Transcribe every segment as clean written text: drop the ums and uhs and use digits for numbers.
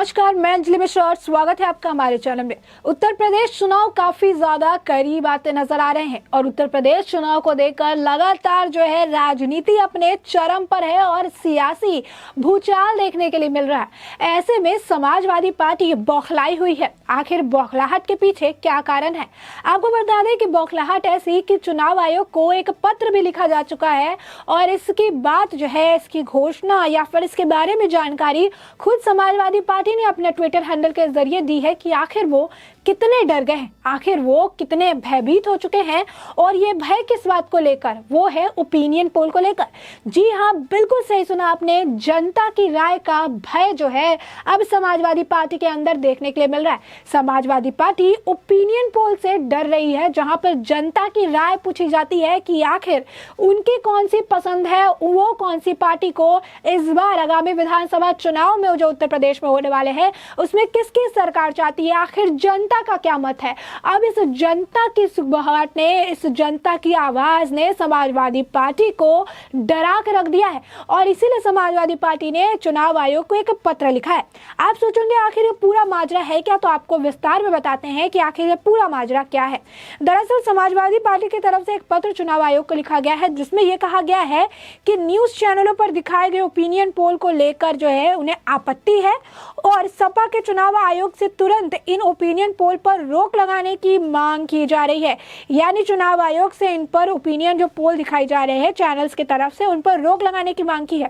नमस्कार, मैं अंजलि मिश्रा और स्वागत है आपका हमारे चैनल में। उत्तर प्रदेश चुनाव काफी ज्यादा करीब आते नजर आ रहे हैं और उत्तर प्रदेश चुनाव को देखकर लगातार जो है राजनीति अपने चरम पर है और सियासी भूचाल देखने के लिए मिल रहा है। ऐसे में समाजवादी पार्टी बौखलाई हुई है। आखिर बौखलाहट के पीछे क्या कारण है? आपको बता दें कि बौखलाहट ऐसी कि चुनाव आयोग को एक पत्र भी लिखा जा चुका है और इसकी बात जो है, इसकी घोषणा या फिर इसके बारे में जानकारी खुद समाजवादी पार्टी ने अपने ट्विटर हैंडल के जरिए दी है कि आखिर वो कितने डर गए हैं, आखिर वो कितने भयभीत हो चुके हैं। और ये भय किस बात को लेकर? वो है ओपिनियन पोल को लेकर। जी हाँ, बिल्कुल सही सुना आपने। जनता की राय का भय जो है अब समाजवादी पार्टी के अंदर देखने के लिए मिल रहा है। समाजवादी पार्टी ओपिनियन पोल से डर रही है, जहां पर जनता की राय पूछी जाती है कि आखिर उनकी कौन सी पसंद है, वो कौन सी पार्टी को इस बार आगामी विधानसभा चुनाव में जो उत्तर प्रदेश में होने वाले हैं उसमें किसकी सरकार चाहती है, आखिर जनता का क्या मत है। अब इस जनता की सुगबुगाहट ने, इस जनता की आवाज ने समाजवादी पार्टी को डरा कर रख दिया है और इसीलिए समाजवादी पार्टी ने चुनाव आयोग को एक पत्र लिखा है। आप सोचेंगे आखिर ये पूरा माजरा है क्या, तो आपको विस्तार में बताते हैं कि आखिर ये पूरा माजरा क्या है। दरअसल समाजवादी पार्टी की तरफ से एक पत्र चुनाव आयोग को लिखा गया है जिसमें यह कहा गया है कि न्यूज चैनलों पर दिखाए गए ओपिनियन पोल को लेकर जो है उन्हें आपत्ति है और सपा के चुनाव आयोग से तुरंत इन ओपिनियन पोल पर रोक लगाने की मांग की जा रही है। यानी चुनाव आयोग से इन पर ओपिनियन जो पोल दिखाई जा रहे हैं चैनल्स की तरफ से, उन पर रोक लगाने की मांग की है।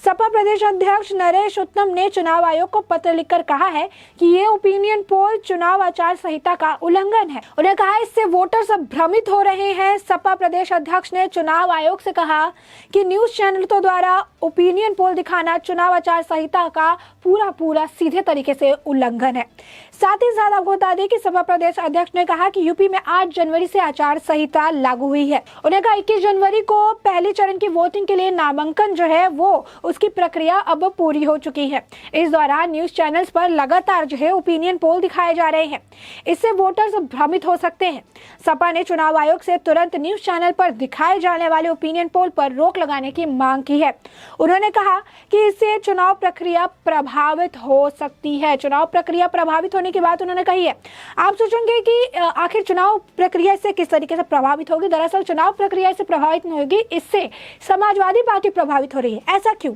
सपा प्रदेश अध्यक्ष नरेश उत्तम ने चुनाव आयोग को पत्र लिखकर कहा है कि ये ओपिनियन पोल चुनाव आचार संहिता का उल्लंघन है। उन्हें कहा इससे वोटर्स भ्रमित हो रहे हैं। सपा प्रदेश अध्यक्ष ने चुनाव आयोग से कहा कि न्यूज चैनलों द्वारा ओपिनियन पोल दिखाना चुनाव आचार संहिता का पूरा सीधे तरीके से उल्लंघन है। साथ ही साथ आपको बता दें कि सपा प्रदेश अध्यक्ष ने कहा कि यूपी में 8 जनवरी से आचार संहिता लागू हुई है। उन्हें कहा 21 जनवरी को पहले चरण की वोटिंग के लिए नामांकन जो है वो उसकी प्रक्रिया अब पूरी हो चुकी है। इस दौरान न्यूज चैनल्स पर लगातार जो है ओपिनियन पोल दिखाए जा रहे हैं, इससे वोटर्स भ्रमित हो सकते हैं। सपा ने चुनाव आयोग से तुरंत न्यूज चैनल पर दिखाए जाने वाले ओपिनियन पोल पर रोक लगाने की मांग की है। उन्होंने कहा कि इससे चुनाव प्रक्रिया प्रभावित हो सकती है। चुनाव प्रक्रिया प्रभावित होने की बात उन्होंने कही है। आप सोचेंगे कि आखिर चुनाव प्रक्रिया इससे किस तरीके से प्रभावित होगी? दरअसल चुनाव प्रक्रिया इससे प्रभावित नहीं होगी, इससे समाजवादी पार्टी प्रभावित हो रही है। ऐसा क्यों?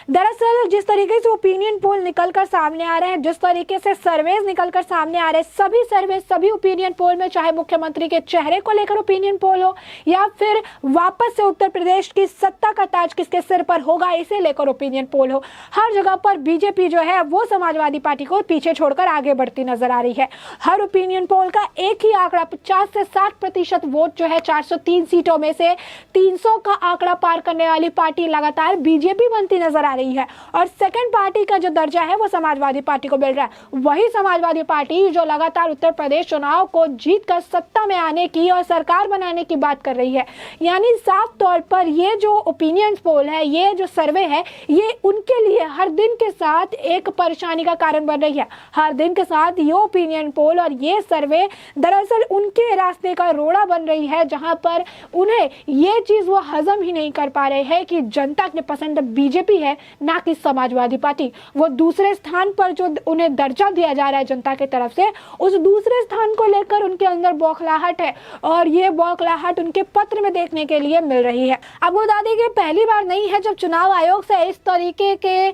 दरअसल जिस तरीके से ओपिनियन पोल निकलकर सामने आ रहे हैं, जिस तरीके से सर्वेज निकलकर सामने आ रहे हैं, सभी सर्वे सभी ओपिनियन पोल में, चाहे मुख्यमंत्री के चेहरे को लेकर ओपिनियन पोल हो या फिर वापस से उत्तर प्रदेश की सत्ता का ताज किसके सिर पर होगा इसे लेकर ओपिनियन पोल हो, हर जगह पर बीजेपी जो है वो समाजवादी पार्टी को पीछे छोड़कर आगे बढ़ती नजर आ रही है। हर ओपिनियन पोल का एक ही आंकड़ा 50 से 60% वोट जो है 403 सीटों में से 300 का आंकड़ा पार करने वाली पार्टी लगातार बीजेपी बनती नजर आ रही है और सेकंड पार्टी का जो दर्जा है वो समाजवादी पार्टी को मिल रहा है। वही समाजवादी पार्टी जो लगातार उत्तर प्रदेश चुनाव को जीतकर सत्ता में आने की और सरकार बनाने की बात कर रही है। यानी साफ तौर पर ये जो ओपिनियन पोल है, ये जो सर्वे है, ये उनके लिए हर दिन के साथ एक परेशानी का कारण बन रही है। हर दिन के साथ ये ओपिनियन पोल और ये सर्वे दरअसल उनके रास्ते का रोड़ा बन रही है, जहां पर उन्हें ये चीज वो हजम ही नहीं कर पा रहे हैं कि जनता की पसंद बीजेपी है ना कि समाजवादी पार्टी। वो दूसरे स्थान पर जो उन्हें दर्जा दिया जा रहा है जनता की तरफ से, उस दूसरे स्थान को लेकर उनके अंदर बौखलाहट है और ये बौखलाहट उनके पत्र में देखने के लिए मिल रही है। अब बता दें कि पहली बार नहीं है जब चुनाव आयोग से इस तरीके के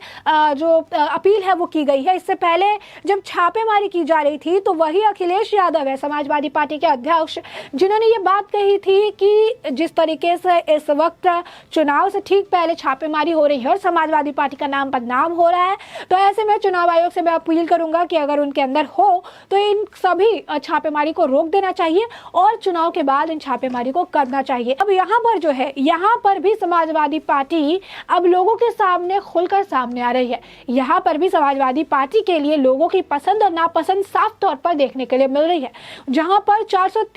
जो अपील है वो की गई है। इससे पहले जब छापेमारी की जा रही थी तो वही अखिलेश यादव है, समाजवादी पार्टी के अध्यक्ष, जिन्होंने ये बात कही थी कि जिस तरीके से इस वक्त चुनाव से ठीक पहले छापेमारी हो रही है और समाजवादी पार्टी का नाम बदनाम हो रहा है, तो ऐसे में चुनाव आयोग से मैं अपील करूंगा कि अगर उनके अंदर हो तो इन सभी छापेमारी को रोक देना चाहिए और चुनाव के बाद इन छापेमारी को करना चाहिए। अब यहाँ पर जो है, यहाँ पर भी समाजवादी पार्टी अब लोगों के सामने खुलकर सामने आ रही है। यहाँ पर भी समाजवादी पार्टी के लिए लोगों की पसंद और नापसंद साफ तौर पर देखने के लिए मिल रही है। जहाँ पर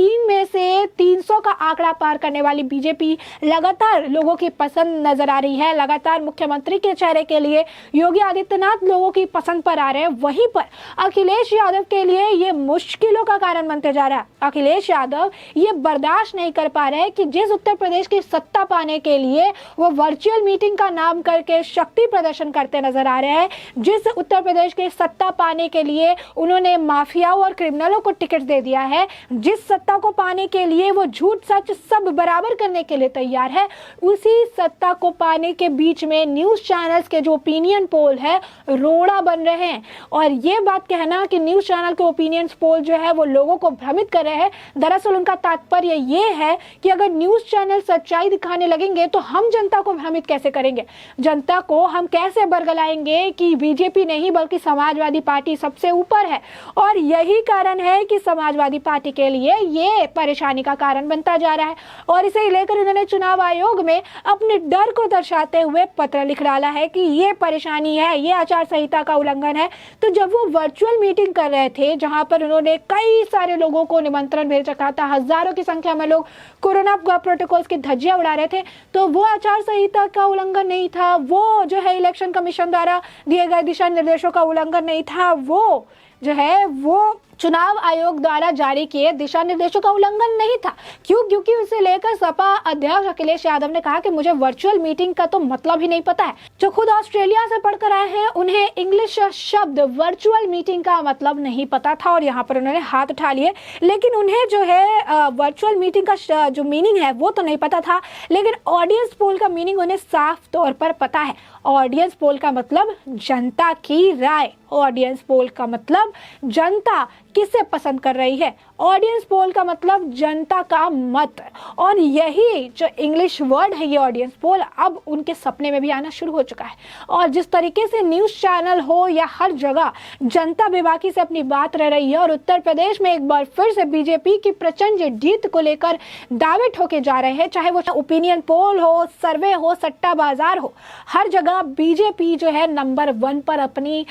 3 में से 300 का आंकड़ा पार करने वाली बीजेपी लगातार लोगों की पसंद नजर आ रही है। लगातार मुख्यमंत्री के चेहरे के लिए योगी आदित्यनाथ लोगों की पसंद पर आ रहे हैं। वहीं पर अखिलेश यादव के लिए ये मुश्किलों का कारण बनते जा रहा है। अखिलेश यादव ये बर्दाश्त नहीं कर पा रहे हैं कि जिस उत्तर प्रदेश की सत्ता पाने के लिए वो वर्चुअल मीटिंग का नाम करके शक्ति प्रदर्शन करते नजर आ रहे हैं, जिस उत्तर प्रदेश की सत्ता पाने के लिए उन्होंने माफियाओं और क्रिमिनलों को टिकट दे दिया है, जिस सत्ता को पाने के लिए वो झूठ सच सब बराबर करने के लिए तैयार है, उसी सत्ता को पाने के बीच में न्यूज चैनल्स के जो ओपिनियन पोल है रोड़ा बन रहे हैं। और ये बात कहना कि न्यूज चैनल के ओपिनियन पोल जो है वो लोगों को भ्रमित कर रहे हैं, दरअसल उनका तात्पर्य ये है कि अगर न्यूज चैनल सच्चाई दिखाने लगेंगे तो हम जनता को भ्रमित कैसे करेंगे, जनता को हम कैसे बरगलाएंगे कि बीजेपी नहीं बल्कि समाजवादी पार्टी सबसे ऊपर है। और यही कारण है कि समाजवादी पार्टी के लिए ये परेशानी का कारण बनता जा रहा है। और इसे लेकर उन्होंने चुनाव आयोग में अपने डर को दर्शाते हुए पत्र लिख डाला है कि ये परेशानी है, ये आचार संहिता का उल्लंघन है। तो जब वो वर्चुअल मीटिंग कर रहे थे जहां पर उन्होंने कई सारे लोगों को निमंत्रण भेज रखा था, हजारों की संख्या में लोग कोरोना प्रोटोकॉल्स की धज्जियां उड़ा रहे थे, तो वो आचार संहिता का उल्लंघन नहीं था, वो जो है इलेक्शन कमीशन द्वारा दिए गए दिशा निर्देशों का उल्लंघन नहीं था, वो जो है वो चुनाव आयोग द्वारा जारी किए दिशा निर्देशों का उल्लंघन नहीं था। क्यों? क्योंकि उसे लेकर सपा अध्यक्ष अखिलेश यादव ने कहा कि मुझे वर्चुअल मीटिंग का तो मतलब ही नहीं पता है। जो खुद ऑस्ट्रेलिया से पढ़कर आए हैं उन्हें इंग्लिश शब्द वर्चुअल मीटिंग का मतलब नहीं पता था और यहाँ पर उन्होंने हाथ उठा लिए। लेकिन उन्हें जो है वर्चुअल मीटिंग का जो मीनिंग है वो तो नहीं पता था, लेकिन ऑडियंस पोल का मीनिंग उन्हें साफ तौर पर पता है। ऑडियंस पोल का मतलब जनता की राय, ऑडियंस पोल का मतलब जनता किसे पसंद कर रही है, ऑडियंस पोल का मतलब जनता का मत। और यही जो इंग्लिश वर्ड है ये ऑडियंस पोल अब उनके सपने में भी आना शुरू हो चुका है। और जिस तरीके से न्यूज चैनल हो या हर जगह जनता बेबाकी से अपनी बात रह रही है और उत्तर प्रदेश में एक बार फिर से बीजेपी की प्रचंड जीत को लेकर दावे ठोके जा रहे हैं, चाहे वो ओपिनियन पोल हो, सर्वे हो, सट्टा बाजार हो, हर जगह बीजेपी जो है नंबर 1 पर अपनी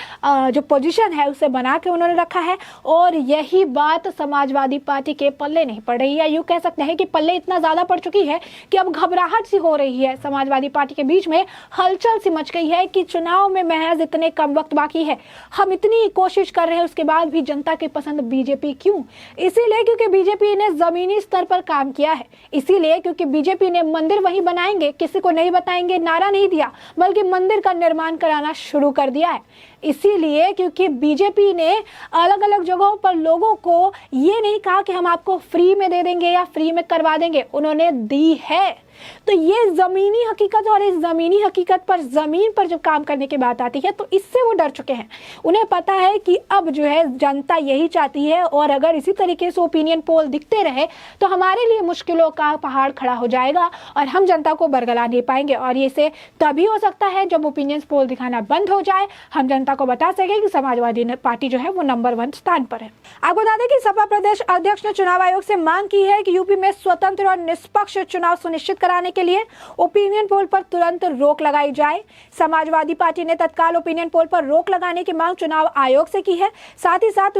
जो पोजीशन है उसे बना के उन्होंने रखा है। और यही बात समाजवादी पार्टी के पल्ले नहीं पड़ रही है। यूं कह सकते हैं कि पल्ले इतना ज्यादा पड़ चुकी है कि अब घबराहट सी हो रही है। समाजवादी पार्टी के बीच में हलचल सी मच गई है कि चुनाव में महज इतने कम वक्त बाकी है, हम इतनी कोशिश कर रहे हैं, उसके बाद भी जनता की पसंद बीजेपी क्यों? इसीलिए क्योंकि बीजेपी ने जमीनी स्तर पर काम किया है, इसीलिए क्योंकि बीजेपी ने मंदिर वही बनाएंगे, किसी को नहीं बताएंगे नारा नहीं दिया, बल्कि मंदिर का निर्माण कराना शुरू कर दिया है। इसीलिए क्योंकि बीजेपी ने अलग अलग जगहों पर लोगों को ये नहीं कहा कि हम आपको फ्री में दे देंगे या फ्री में करवा देंगे, उन्होंने दी है। तो ये जमीनी हकीकत, और इस जमीनी हकीकत पर जमीन पर जब काम करने की बात आती है तो इससे वो डर चुके हैं। उन्हें पता है कि अब जो है जनता यही चाहती है और अगर इसी तरीके से ओपिनियन पोल दिखते रहे तो हमारे लिए मुश्किलों का पहाड़ खड़ा हो जाएगा और हम जनता को बरगला नहीं पाएंगे। और ये से तभी हो सकता है जब ओपिनियन पोल दिखाना बंद हो जाए, हम जनता को बता सके कि समाजवादी पार्टी जो है वो नंबर 1 स्थान पर है। आपको बता दें कि सपा प्रदेश अध्यक्ष ने चुनाव आयोग से मांग की है कि यूपी में स्वतंत्र और निष्पक्ष चुनाव सुनिश्चित कराने के लिए ओपिनियन पोल पर तुरंत रोक लगाई जाए। समाजवादी पार्टी ने तत्काल ओपिनियन पोल पर रोक लगाने की मांग चुनाव आयोग से की है। साथ ही साथ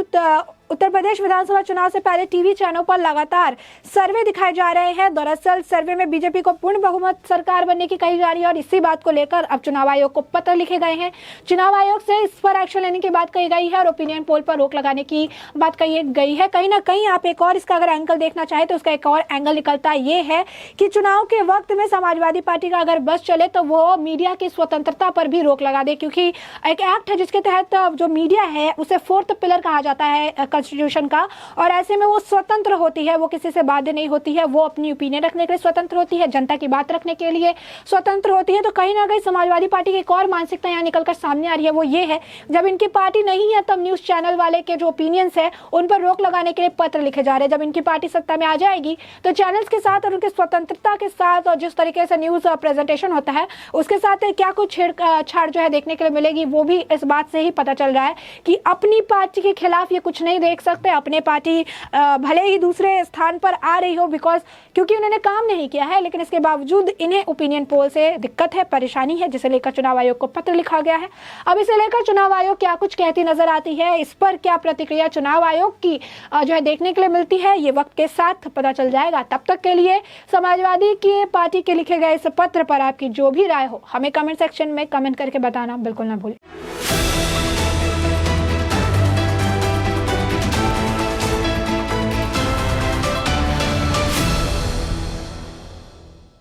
उत्तर प्रदेश विधानसभा चुनाव से पहले टीवी चैनलों पर लगातार सर्वे दिखाए जा रहे हैं। दरअसल सर्वे में बीजेपी को पूर्ण बहुमत सरकार बनने की कही जा रही है और इसी बात को लेकर अब चुनाव आयोग को पत्र लिखे गए हैं। चुनाव आयोग से इस पर एक्शन लेने की बात कही गई है और ओपिनियन पोल पर रोक लगाने की बात कही गई है। कहीं ना कहीं आप एक और इसका अगर एंगल देखना चाहे तो उसका एक और एंगल निकलता ये है कि चुनाव के वक्त में समाजवादी पार्टी का अगर बस चले तो वो मीडिया की स्वतंत्रता पर भी रोक लगा दे, क्योंकि एक एक्ट है जिसके तहत जो मीडिया है उसे 4th पिलर कहा जाता है कॉन्स्टिट्यूशन का, और ऐसे में वो स्वतंत्र होती है, वो किसी से बाध्य नहीं होती है, वो अपनी ओपिनियन रखने के लिए स्वतंत्र होती है, जनता की बात रखने के लिए स्वतंत्र होती है। तो कहीं ना कहीं समाजवादी पार्टी की एक और मानसिकता यहाँ निकलकर सामने आ रही है, वो ये है जब इनकी पार्टी नहीं है तब न्यूज चैनल वाले के जो ओपिनियंस है उन पर रोक लगाने के लिए पत्र लिखे जा रहे हैं। जब इनकी पार्टी सत्ता में आ जाएगी तो चैनल्स के साथ और उनके स्वतंत्रता के साथ और जिस तरीके से न्यूज प्रेजेंटेशन होता है उसके साथ क्या कुछ छेड़छाड़ जो है देखने के लिए मिलेगी, वो भी इस बात से ही पता चल रहा है कि अपनी पार्टी के खिलाफ ये कुछ नहीं देख सकते हैं अपने पार्टी भले ही दूसरे स्थान पर आ रही हो क्योंकि उन्होंने काम नहीं किया है, लेकिन इसके बावजूद इन्हें ओपिनियन पोल से दिक्कत है, परेशानी है, जिसे लेकर चुनाव आयोग को पत्र लिखा गया है। अब इसे लेकर चुनाव आयोग क्या कुछ कहती नजर आती है, इस पर क्या प्रतिक्रिया चुनाव आयोग की जो है देखने के लिए मिलती है, ये वक्त के साथ पता चल जाएगा। तब तक के लिए समाजवादी की पार्टी के लिखे गए इस पत्र पर आपकी जो भी राय हो हमें कमेंट सेक्शन में कमेंट करके बताना बिल्कुल ना भूलें।